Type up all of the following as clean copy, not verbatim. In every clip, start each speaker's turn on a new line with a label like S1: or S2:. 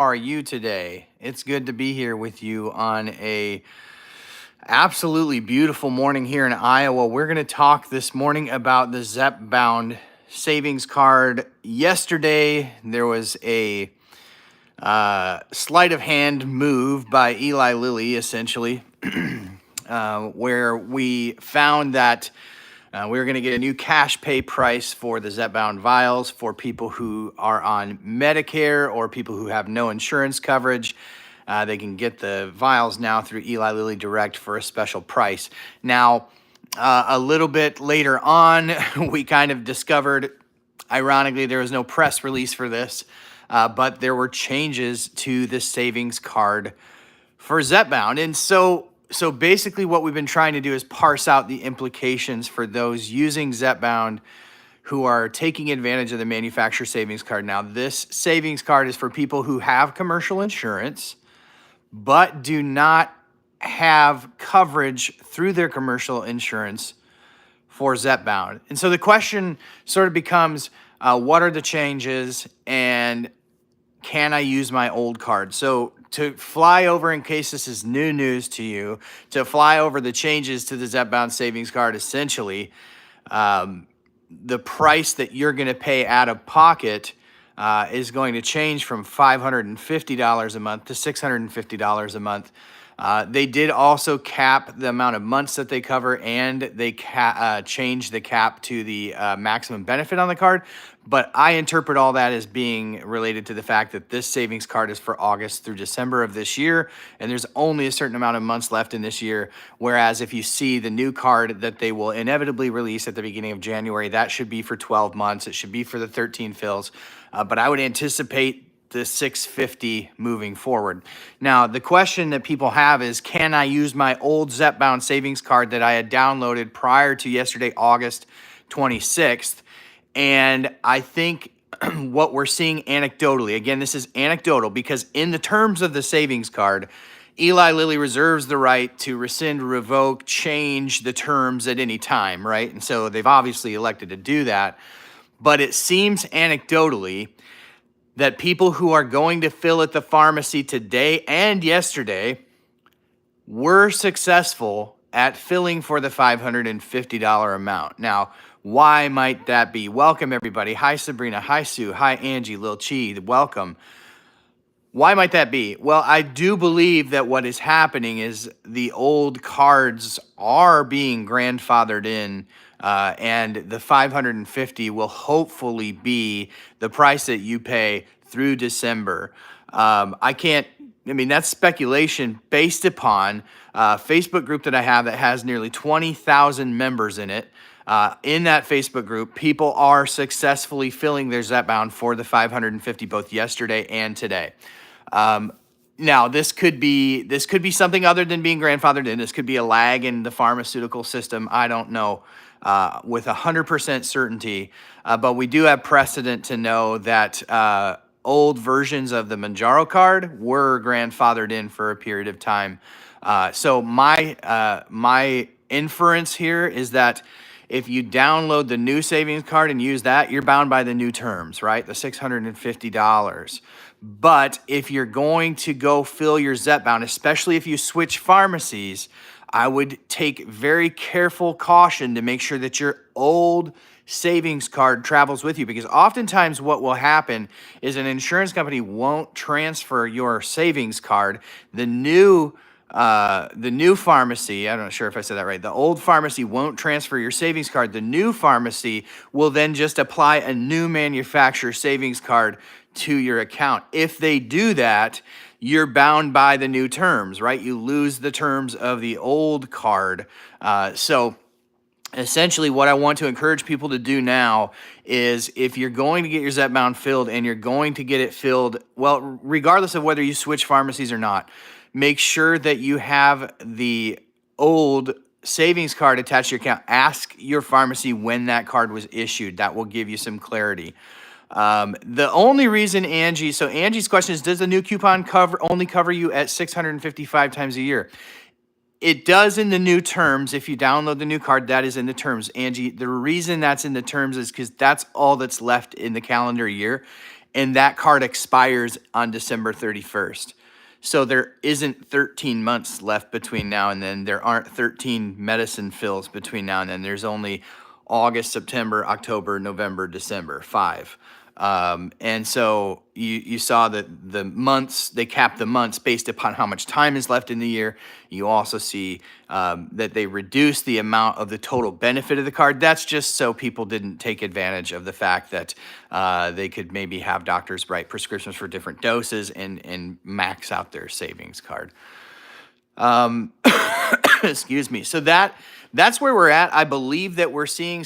S1: Are you today? It's good to be here with you on a absolutely beautiful morning here in Iowa. We're going to talk this morning about the Zepbound savings card. Yesterday, there was a sleight of hand move by Eli Lilly, essentially, where we found that we were going to get a new cash pay price for the Zepbound vials for people who are on Medicare or people who have no insurance coverage. They can get the vials now through Eli Lilly Direct for a special price. Now, a little bit later on, we kind of discovered, ironically, there was no press release for this, but there were changes to the savings card for Zepbound. And so basically what we've been trying to do is parse out the implications for those using Zepbound who are taking advantage of the manufacturer savings card. Now, this savings card is for people who have commercial insurance, but do not have coverage through their commercial insurance for Zepbound. And so the question sort of becomes, what are the changes and can I use my old card? So to fly over, in case this is new news to you, to fly over the changes to the Zepbound savings card, essentially, the price that you're going to pay out of pocket is going to change from $550 a month to $650 a month. They did also cap the amount of months that they cover, and they changed the cap to the maximum benefit on the card. But I interpret all that as being related to the fact that this savings card is for August through December of this year, and there's only a certain amount of months left in this year. Whereas if you see the new card that they will inevitably release at the beginning of January, that should be for 12 months. It should be for the 13 fills. But I would anticipate the 650 moving forward. Now, the question that people have is, can I use my old Zepbound savings card that I had downloaded prior to yesterday, August 26th? And I think what we're seeing anecdotally, again, this is anecdotal because in the terms of the savings card, Eli Lilly reserves the right to rescind, revoke, change the terms at any time, right? And so they've obviously elected to do that. But it seems anecdotally that people who are going to fill at the pharmacy today and yesterday were successful at filling for the $550 amount. Now, why might that be? Welcome, everybody. Hi, Sabrina. Hi, Sue. Hi, Angie, Lil Chi. Welcome. Why might that be? Well, I do believe that what is happening is the old cards are being grandfathered in, and the $550 will hopefully be the price that you pay through December. That's speculation based upon a Facebook group that I have that has nearly 20,000 members in it. In that Facebook group, people are successfully filling their Zepbound for the $550 both yesterday and today. Now, this could be something other than being grandfathered in. This could be a lag in the pharmaceutical system. I don't know with 100% certainty, but we do have precedent to know that old versions of the MOUNJARO card were grandfathered in for a period of time. So my inference here is that if you download the new savings card and use that, you're bound by the new terms, right? The $650. But if you're going to go fill your Zepbound, especially if you switch pharmacies, I would take very careful caution to make sure that your old savings card travels with you, because oftentimes what will happen is an insurance company won't transfer your savings card. The new pharmacy, I'm not sure if I said that right, the old pharmacy won't transfer your savings card. The new pharmacy will then just apply a new manufacturer savings card to your account. If they do that, you're bound by the new terms, right? You lose the terms of the old card. So essentially what I want to encourage people to do now is, if you're going to get your Zepbound filled and you're going to get it filled, well, regardless of whether you switch pharmacies or not, make sure that you have the old savings card attached to your account. Ask your pharmacy when that card was issued. That will give you some clarity. The only reason Angie's question is, does the new coupon only cover you at 655 times a year? It does in the new terms. If you download the new card, that is in the terms. Angie, the reason that's in the terms is because that's all that's left in the calendar year. and that card expires on December 31st. So there isn't 13 months left between now and then. There aren't 13 medicine fills between now and then. There's only August, September, October, November, December, 5. And so you saw that the months, they cap the months based upon how much time is left in the year. You also see that they reduce the amount of the total benefit of the card. That's just so people didn't take advantage of the fact that they could maybe have doctors write prescriptions for different doses and max out their savings card. Excuse me. So that's where we're at. I believe that we're seeing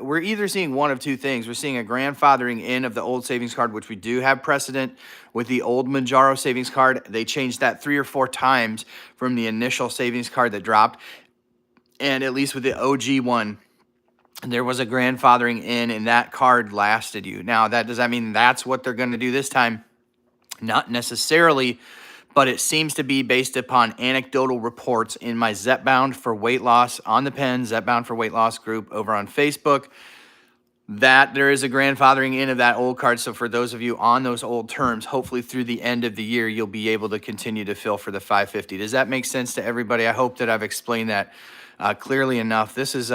S1: we're either seeing one of two things. We're seeing a grandfathering in of the old savings card, which we do have precedent with the old MOUNJARO savings card. They changed that 3 or 4 times from the initial savings card that dropped. And at least with the OG one, there was a grandfathering in, and that card lasted you. Now, does that mean that's what they're going to do this time? Not necessarily, but it seems to be based upon anecdotal reports in my Zepbound for weight loss on the pen, Zepbound for weight loss group over on Facebook, that there is a grandfathering in of that old card. So for those of you on those old terms, hopefully through the end of the year, you'll be able to continue to fill for the 550. Does that make sense to everybody? I hope that I've explained that clearly enough. This is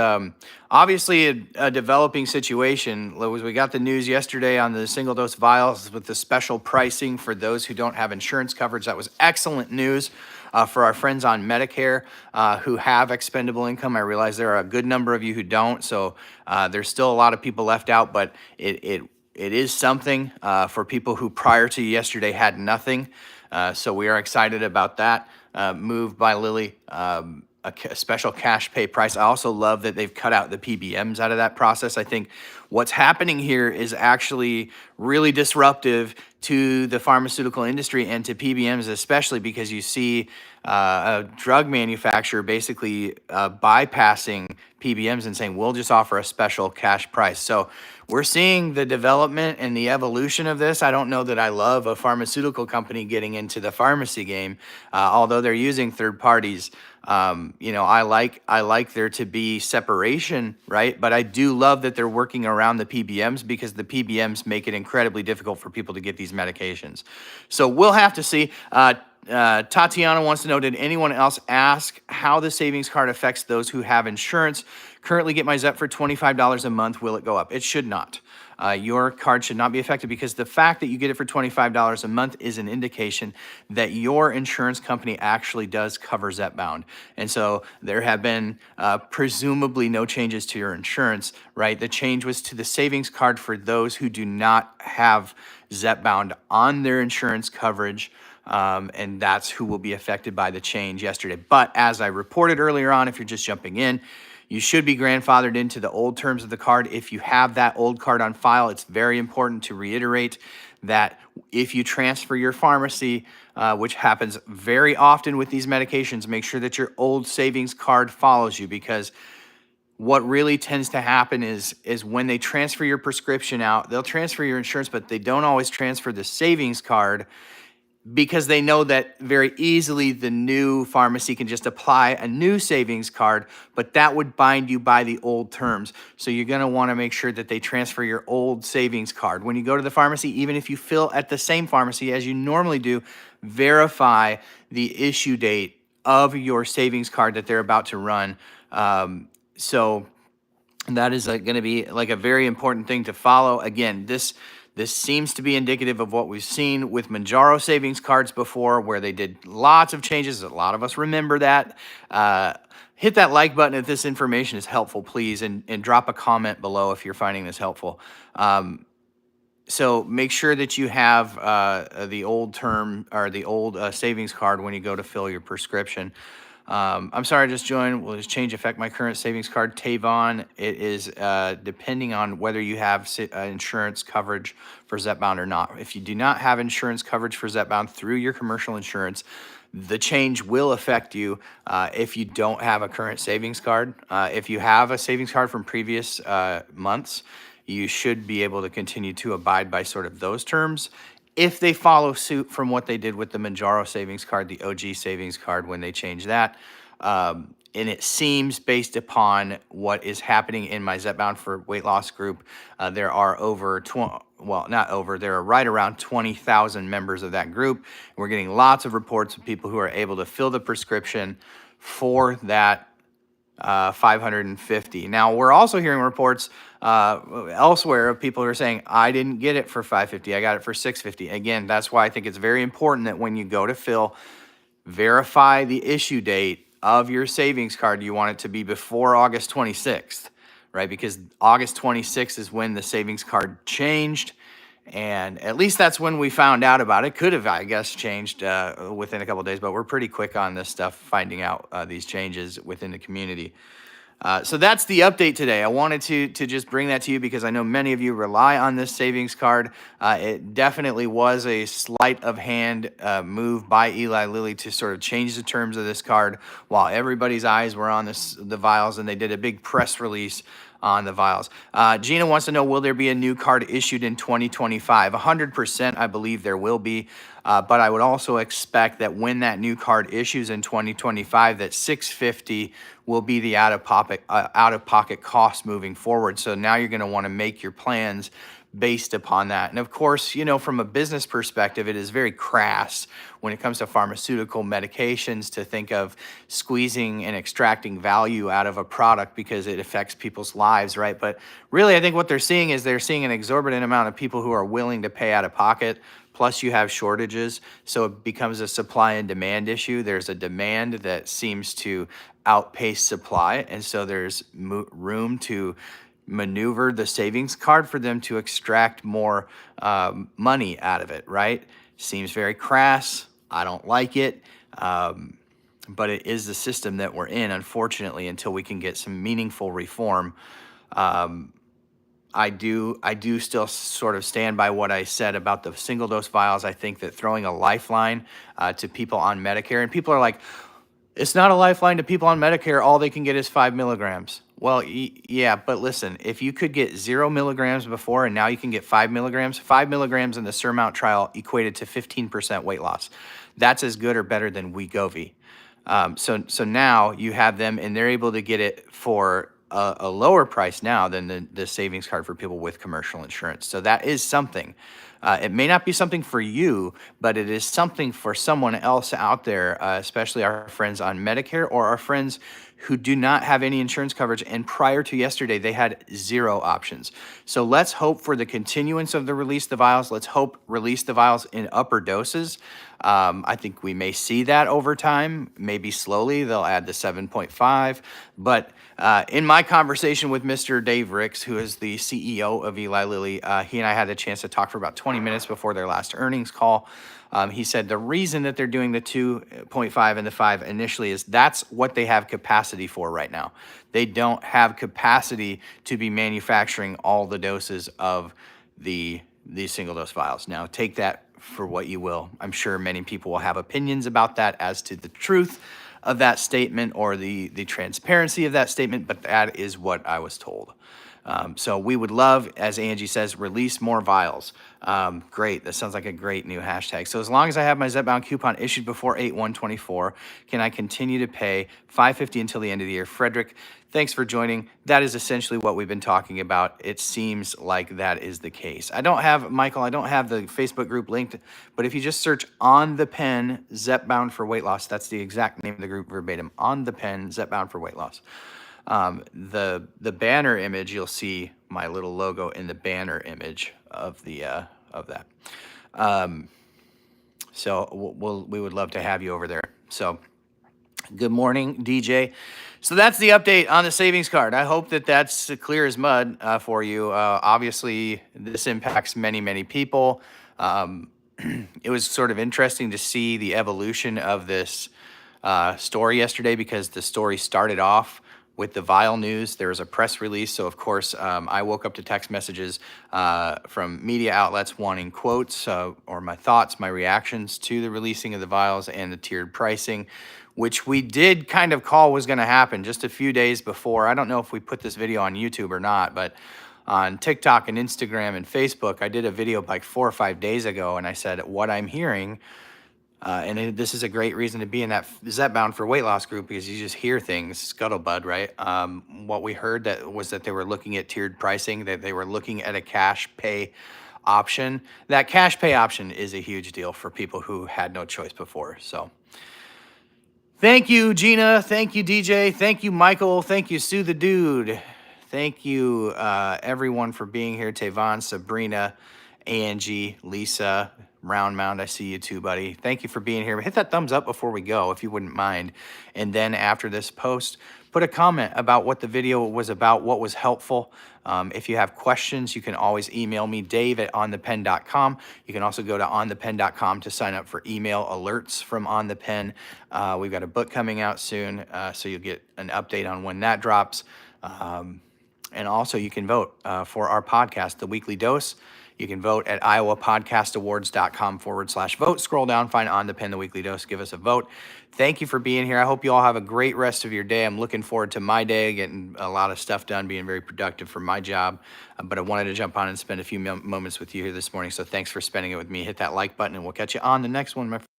S1: obviously a developing situation. We got the news yesterday on the single dose vials with the special pricing for those who don't have insurance coverage. That was excellent news for our friends on Medicare who have expendable income. I realize there are a good number of you who don't, so there's still a lot of people left out, but it is something for people who prior to yesterday had nothing. So we are excited about that move by Lilly. A special cash pay price. I also love that they've cut out the PBMs out of that process. I think what's happening here is actually really disruptive to the pharmaceutical industry and to PBMs especially, because you see a drug manufacturer basically bypassing PBMs and saying, we'll just offer a special cash price. So we're seeing the development and the evolution of this. I don't know that I love a pharmaceutical company getting into the pharmacy game, although they're using third parties. I like there to be separation, right? But I do love that they're working around the PBMs, because the PBMs make it incredibly difficult for people to get these medications. So we'll have to see. Tatiana wants to know, did anyone else ask how the savings card affects those who have insurance? Currently get my Zep for $25 a month. Will it go up? It should not. Your card should not be affected, because the fact that you get it for $25 a month is an indication that your insurance company actually does cover Zepbound. And so there have been presumably no changes to your insurance, right? The change was to the savings card for those who do not have Zepbound on their insurance coverage. And that's who will be affected by the change yesterday. But as I reported earlier on, if you're just jumping in, you should be grandfathered into the old terms of the card. If you have that old card on file, it's very important to reiterate that if you transfer your pharmacy, which happens very often with these medications, make sure that your old savings card follows you, because what really tends to happen is when they transfer your prescription out, they'll transfer your insurance, but they don't always transfer the savings card, because they know that very easily the new pharmacy can just apply a new savings card, but that would bind you by the old terms. So you're going to want to make sure that they transfer your old savings card. When you go to the pharmacy, even if you fill at the same pharmacy as you normally do, verify the issue date of your savings card that they're about to run. So that is going to be like a very important thing to follow. Again, this seems to be indicative of what we've seen with MOUNJARO savings cards before, where they did lots of changes. A lot of us remember that. Hit that like button if this information is helpful, please, and drop a comment below if you're finding this helpful. So make sure that you have the old term or the old savings card when you go to fill your prescription. I'm sorry, I just joined. Will this change affect my current savings card? Tavon, it is depending on whether you have insurance coverage for Zepbound or not. If you do not have insurance coverage for Zepbound through your commercial insurance, the change will affect you if you don't have a current savings card. If you have a savings card from previous months, you should be able to continue to abide by sort of those terms, if they follow suit from what they did with the MOUNJARO savings card, the OG savings card, when they changed that. And it seems, based upon what is happening in my Zepbound for weight loss group, there are there are right around 20,000 members of that group. We're getting lots of reports of people who are able to fill the prescription for that 550. Now, we're also hearing reports elsewhere of people who are saying, I didn't get it for 550, I got it for 650. Again, that's why I think it's very important that when you go to fill, verify the issue date of your savings card. You want it to be before August 26th, right? Because August 26th is when the savings card changed. And at least that's when we found out about it. Could have, I guess, changed within a couple of days, but we're pretty quick on this stuff, finding out these changes within the community. So that's the update today. I wanted to just bring that to you because I know many of you rely on this savings card. It definitely was a sleight of hand move by Eli Lilly to sort of change the terms of this card while everybody's eyes were on the vials, and they did a big press release on the vials. Gina wants to know, will there be a new card issued in 2025? 100%, I believe there will be. But I would also expect that when that new card issues in 2025, that $650 will be the out-of-pocket cost moving forward. So now you're going to want to make your plans based upon that. And of course, you know, from a business perspective, it is very crass when it comes to pharmaceutical medications to think of squeezing and extracting value out of a product because it affects people's lives, right? But really, I think what they're seeing is they're seeing an exorbitant amount of people who are willing to pay out of pocket. Plus you have shortages, so it becomes a supply and demand issue. There's a demand that seems to outpace supply, and so there's room to maneuver the savings card for them to extract more money out of it, right? Seems very crass. I don't like it, but it is the system that we're in, unfortunately, until we can get some meaningful reform. I do still sort of stand by what I said about the single dose vials. I think that throwing a lifeline to people on Medicare, and people are like, it's not a lifeline to people on Medicare, all they can get is 5 milligrams. Well, yeah, but listen, if you could get 0 milligrams before and now you can get 5 milligrams, 5 milligrams in the Surmount trial equated to 15% weight loss. That's as good or better than Wegovy. So now you have them, and they're able to get it for a lower price now than the savings card for people with commercial insurance. So that is something. It may not be something for you, but it is something for someone else out there, especially our friends on Medicare or our friends who do not have any insurance coverage. And prior to yesterday, they had 0 options. So let's hope for the continuance of the release the vials. Let's hope release the vials in upper doses. I think we may see that over time, maybe slowly. They'll add the 7.5. But in my conversation with Mr. Dave Ricks, who is the CEO of Eli Lilly, he and I had a chance to talk for about 20 minutes before their last earnings call. He said the reason that they're doing the 2.5 and the 5 initially is that's what they have capacity for right now. They don't have capacity to be manufacturing all the doses of these single dose vials. Now, take that for what you will. I'm sure many people will have opinions about that as to the truth of that statement or the transparency of that statement, but that is what I was told. So we would love, as Angie says, release more vials. Great. That sounds like a great new hashtag. So as long as I have my Zepbound coupon issued before 8/1/24, can I continue to pay $550 until the end of the year? Frederick, thanks for joining. That is essentially what we've been talking about. It seems like that is the case. Michael, I don't have the Facebook group linked, but if you just search On the Pen Zepbound for weight loss, that's the exact name of the group verbatim. On the Pen Zepbound for weight loss. The banner image, you'll see my little logo in the banner image of that. So we would love to have you over there. So good morning, DJ. So that's the update on the savings card. I hope that that's clear as mud for you. Obviously, this impacts many, many people. It was sort of interesting to see the evolution of this story yesterday, because the story started off with the vial news. There was a press release. So, of course, I woke up to text messages from media outlets wanting quotes or my thoughts, my reactions to the releasing of the vials and the tiered pricing, which we did kind of call was going to happen just a few days before. I don't know if we put this video on YouTube or not, but on TikTok and Instagram and Facebook, I did a video like 4 or 5 days ago, and I said what I'm hearing This is a great reason to be in that Zepbound for weight loss group, because you just hear things, scuttlebutt, right? What we heard that they were looking at tiered pricing, that they were looking at a cash pay option. That cash pay option is a huge deal for people who had no choice before. So thank you, Gina. Thank you, DJ. Thank you, Michael. Thank you, Sue the Dude. Thank you, everyone, for being here. Tavon, Sabrina, Angie, Lisa, Round Mound, I see you too, buddy. Thank you for being here. Hit that thumbs up before we go, if you wouldn't mind. And then after this post, put a comment about what the video was about, what was helpful. If you have questions, you can always email me, dave@onthepen.com. You can also go to onthepen.com to sign up for email alerts from On The Pen. We've got a book coming out soon, so you'll get an update on when that drops. And also you can vote for our podcast, The Weekly Dose. You can vote at iowapodcastawards.com/vote. Scroll down, find On The Pen, The Weekly Dose. Give us a vote. Thank you for being here. I hope you all have a great rest of your day. I'm looking forward to my day, getting a lot of stuff done, being very productive for my job. But I wanted to jump on and spend a few moments with you here this morning. So thanks for spending it with me. Hit that like button, and we'll catch you on the next one, my friend.